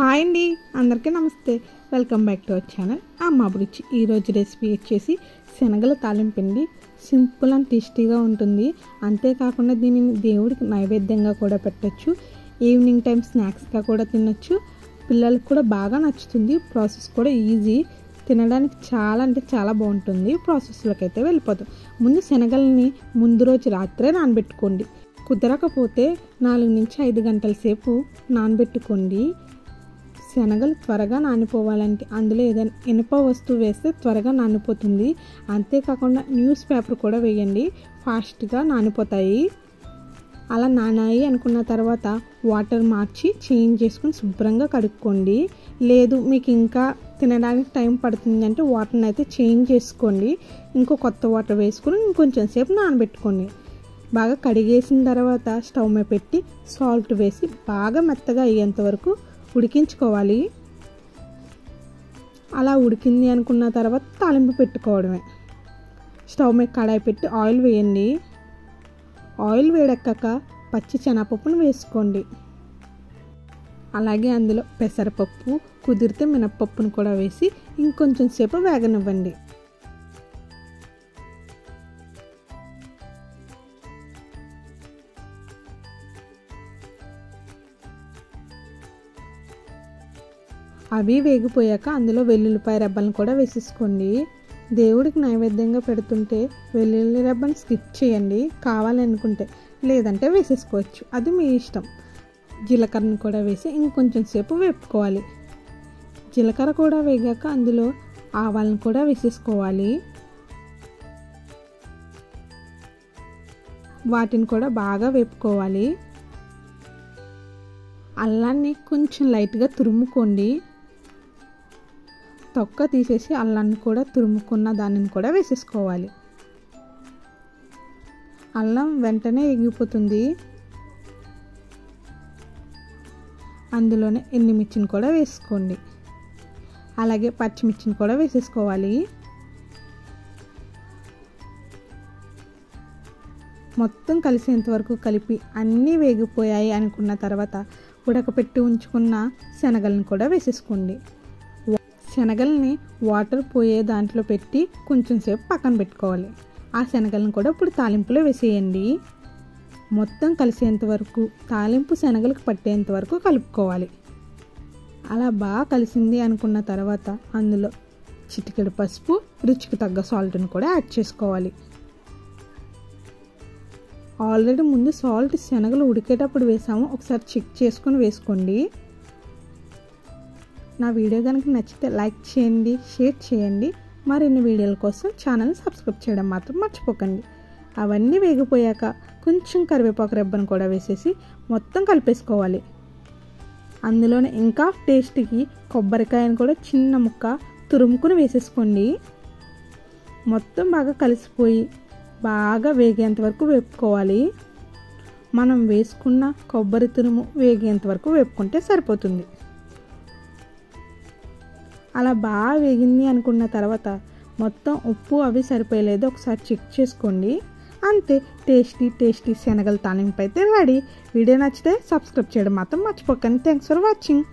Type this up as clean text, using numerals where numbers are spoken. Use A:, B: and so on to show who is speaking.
A: Hi అండి, అందరికీ నమస్తే. Welcome back to our channel అమ్మ అభిరుచి. ఈరోజు రెసిపీ వచ్చేసి శనగల తాలింపండి. సింపుల్ అండ్ టేస్టీగా ఉంటుంది. అంతేకాకుండా దీనిని దేవుడికి నైవేద్యంగా కూడా పెట్టచ్చు. ఈవినింగ్ టైం స్నాక్స్గా కూడా తినచ్చు. పిల్లలకు కూడా బాగా నచ్చుతుంది. ప్రాసెస్ కూడా ఈజీ, తినడానికి చాలా అంటే చాలా బాగుంటుంది. ప్రాసెస్లోకి అయితే వెళ్ళిపోతాం. ముందు శనగల్ని ముందు రోజు రాత్రే నానబెట్టుకోండి. కుదరకపోతే 4 నుంచి 5 గంటల సేపు నానబెట్టుకోండి. శనగలు త్వరగా నానిపోవాలంటే అందులో ఏదైనా ఇనుప వస్తువు వేస్తే త్వరగా నానిపోతుంది. అంతేకాకుండా న్యూస్ పేపర్ కూడా వేయండి, ఫాస్ట్గా నానిపోతాయి. అలా నానాయి అనుకున్న తర్వాత వాటర్ మార్చి చేంజ్ చేసుకుని శుభ్రంగా కడుక్కోండి. లేదు మీకు ఇంకా తినడానికి టైం పడుతుంది అంటే వాటర్ని అయితే చేంజ్ చేసుకోండి. ఇంకో కొత్త వాటర్ వేసుకుని ఇంకొంచెం సేపు నానబెట్టుకోండి. బాగా కడిగేసిన తర్వాత స్టవ్ మీద పెట్టి సాల్ట్ వేసి బాగా మెత్తగా అయ్యేంత వరకు ఉడికించుకోవాలి. అలా ఉడికింది అనుకున్న తర్వాత తాలింపు పెట్టుకోవడమే. స్టవ్ మీద కడాయి పెట్టి ఆయిల్ వేయండి. ఆయిల్ వేడెక్కాక పచ్చి శనగపప్పును వేసుకోండి. అలాగే అందులో పెసరపప్పు, కుదిరితే మినప్పప్పును కూడా వేసి ఇంకొంచెం సేపు వేగనివ్వండి. అవి వేగిపోయాక అందులో వెల్లుల్లిపాయ రెబ్బలను కూడా వేసేసుకోండి. దేవుడికి నైవేద్యంగా పెడుతుంటే వెల్లుల్లి రెబ్బను స్కిప్ చేయండి కావాలనుకుంటే, లేదంటే వేసేసుకోవచ్చు, అది మీ ఇష్టం. జీలకర్రను కూడా వేసి ఇంకొంచెం సేపు వేపుకోవాలి. జీలకర్ర కూడా వేగాక అందులో ఆవాలను కూడా వేసేసుకోవాలి. వాటిని కూడా బాగా వేపుకోవాలి. అల్లాన్ని కొంచెం లైట్గా తురుముకోండి. తొక్క తీసేసి అల్లాన్ని కూడా తురుముకున్న దానిని కూడా వేసేసుకోవాలి. అల్లం వెంటనే ఎగిపోతుంది. అందులోనే ఎండుమిర్చిని కూడా వేసుకోండి. అలాగే పచ్చిమిర్చిని కూడా వేసేసుకోవాలి. మొత్తం కలిసేంత వరకు కలిపి అన్నీ వేగిపోయాయి అనుకున్న తర్వాత ఉడకపెట్టి ఉంచుకున్న శనగలను కూడా వేసేసుకోండి. శనగల్ని వాటర్ పోయే దాంట్లో పెట్టి కొంచెం సేపు పక్కన పెట్టుకోవాలి. ఆ శనగలను కూడా ఇప్పుడు తాలింపులో వేసేయండి. మొత్తం కలిసేంత వరకు తాలింపు శనగలకు పట్టేంత వరకు కలుపుకోవాలి. అలా బాగా కలిసింది అనుకున్న తర్వాత అందులో చిటికెడు పసుపు, రుచికి తగ్గ సాల్ట్ని కూడా యాడ్ చేసుకోవాలి. ఆల్రెడీ ముందు సాల్ట్ శనగలు ఉడికేటప్పుడు వేసాము, ఒకసారి చెక్ చేసుకొని వేసుకోండి. నా వీడియో కనుక నచ్చితే లైక్ చేయండి, షేర్ చేయండి. మరిన్ని వీడియోల కోసం ఛానల్ని సబ్స్క్రైబ్ చేయడం మాత్రం మర్చిపోకండి. అవన్నీ వేగిపోయాక కొంచెం కరివేపాకు రెబ్బను కూడా వేసేసి మొత్తం కలిపేసుకోవాలి. అందులోనే ఇంకా టేస్ట్కి కొబ్బరికాయను కూడా చిన్న ముక్క తురుముకుని వేసేసుకోండి. మొత్తం బాగా కలిసిపోయి బాగా వేగేంత వరకు వేపుకోవాలి. మనం వేసుకున్న కొబ్బరి తురుము వేగేంత వరకు వేపుకుంటే సరిపోతుంది. అలా బాగా వేగింది అనుకున్న తర్వాత మొత్తం ఉప్పు అవి సరిపోయలేదు ఒకసారి చెక్ చేసుకోండి. అంతే, టేస్టీ శనగల తాలింపు అయితే రెడీ. వీడియో నచ్చితే సబ్స్క్రైబ్ చేయడం మాత్రం మర్చిపోకండి. Thanks for watching.